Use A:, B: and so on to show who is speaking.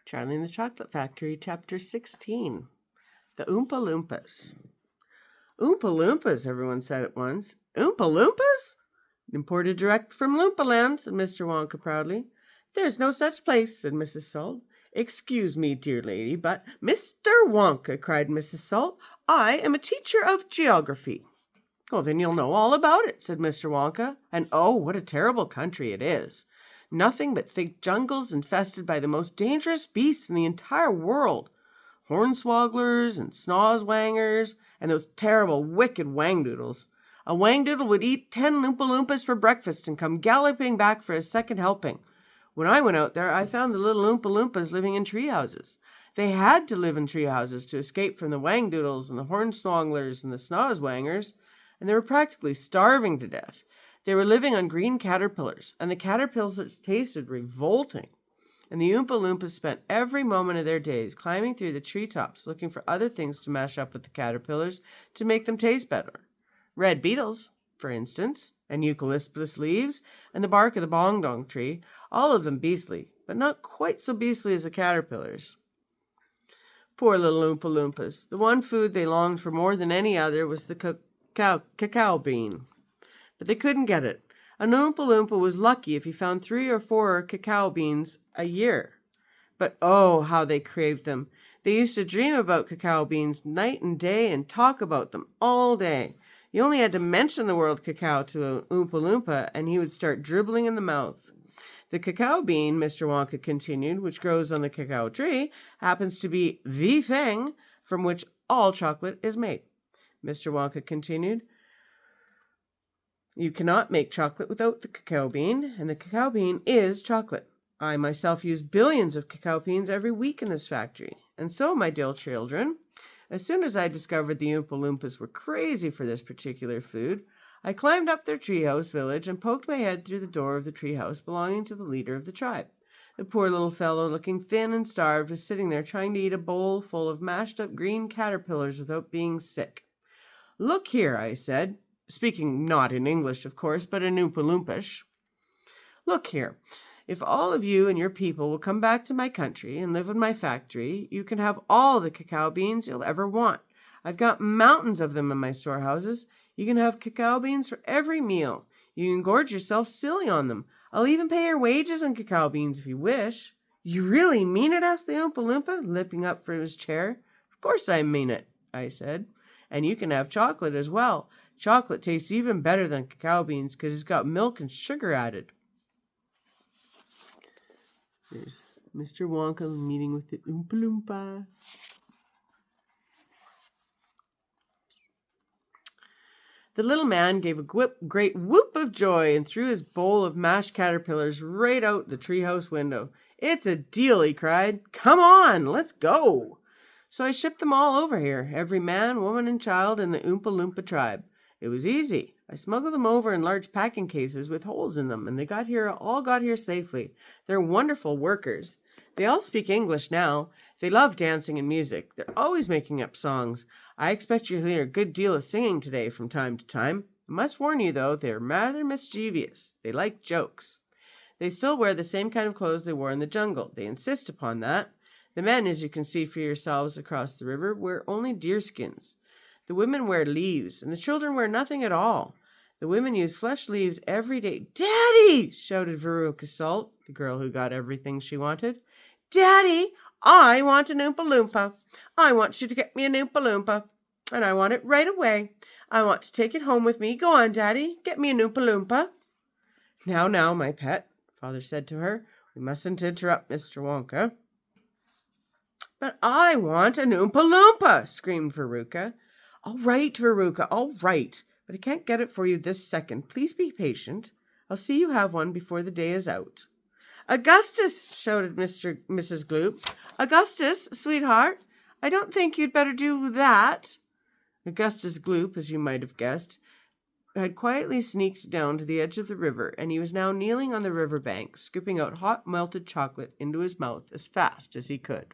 A: Charlie and the Chocolate Factory, Chapter 16. The Oompa Loompas. Oompa Loompas, everyone said at once. Oompa Loompas? Imported direct from Loompaland, said Mr. Wonka proudly. There's no such place, said Mrs. Salt. Excuse me, dear lady, but Mr. Wonka, cried Mrs. Salt, I am a teacher of geography. Well, then you'll know all about it, said Mr. Wonka. And oh, what a terrible country it is. Nothing but thick jungles infested by the most dangerous beasts in the entire world. Hornswogglers and snozwangers and those terrible, wicked wangdoodles. A wangdoodle would eat 10 Loompa Loompas for breakfast and come galloping back for a second helping. When I went out there, I found the little Oompa Loompas living in tree houses. They had to live in tree houses to escape from the wangdoodles and the hornswogglers and the snozwangers, and they were practically starving to death. They were living on green caterpillars, and the caterpillars tasted revolting. And the Oompa Loompas spent every moment of their days climbing through the treetops looking for other things to mash up with the caterpillars to make them taste better. Red beetles, for instance, and eucalyptus leaves, and the bark of the bongdong tree, all of them beastly, but not quite so beastly as the caterpillars. Poor little Oompa Loompas. The one food they longed for more than any other was the cacao bean. But they couldn't get it. An Oompa Loompa was lucky if he found 3 or 4 cacao beans a year. But oh, how they craved them. They used to dream about cacao beans night and day and talk about them all day. You only had to mention the word cacao to an Oompa Loompa and he would start dribbling in the mouth. The cacao bean, Mr. Wonka continued, which grows on the cacao tree, happens to be the thing from which all chocolate is made. Mr. Wonka continued, you cannot make chocolate without the cacao bean, and the cacao bean is chocolate. I myself use billions of cacao beans every week in this factory. And so, my dear children, as soon as I discovered the Oompa Loompas were crazy for this particular food, I climbed up their treehouse village and poked my head through the door of the treehouse belonging to the leader of the tribe. The poor little fellow, looking thin and starved, was sitting there trying to eat a bowl full of mashed up green caterpillars without being sick. Look here, I said, speaking not in English, of course, but in Oompa Loompish. Look here, if all of you and your people will come back to my country and live in my factory, you can have all the cacao beans you'll ever want. I've got mountains of them in my storehouses. You can have cacao beans for every meal. You can gorge yourself silly on them. I'll even pay your wages in cacao beans if you wish. You really mean it? Asked the Oompa Loompa, lipping up from his chair. Of course I mean it, I said. And you can have chocolate as well. Chocolate tastes even better than cacao beans because it's got milk and sugar added. There's Mr. Wonka meeting with the Oompa Loompa. The little man gave a great whoop of joy and threw his bowl of mashed caterpillars right out the treehouse window. It's a deal, he cried. Come on, let's go. So I shipped them all over here, every man, woman, and child in the Oompa Loompa tribe. It was easy. I smuggled them over in large packing cases with holes in them, and they all got here safely. They're wonderful workers. They all speak English now. They love dancing and music. They're always making up songs. I expect you'll hear a good deal of singing today from time to time. I must warn you, though, they're rather mischievous. They like jokes. They still wear the same kind of clothes they wore in the jungle. They insist upon that. The men, as you can see for yourselves across the river, wear only deerskins. The women wear leaves, and the children wear nothing at all. The women use fresh leaves every day. Daddy! Shouted Veruca Salt, the girl who got everything she wanted. Daddy, I want an Oompa Loompa. I want you to get me an Oompa Loompa. And I want it right away. I want to take it home with me. Go on, Daddy. Get me an Oompa Loompa. Now, my pet, Father said to her. We mustn't interrupt Mr. Wonka. But I want an Oompa Loompa, screamed Veruca. All right, Veruca, all right. But I can't get it for you this second. Please be patient. I'll see you have one before the day is out. Augustus, shouted Mrs. Gloop. Augustus, sweetheart, I don't think you'd better do that. Augustus Gloop, as you might have guessed, had quietly sneaked down to the edge of the river, and he was now kneeling on the river bank, scooping out hot melted chocolate into his mouth as fast as he could.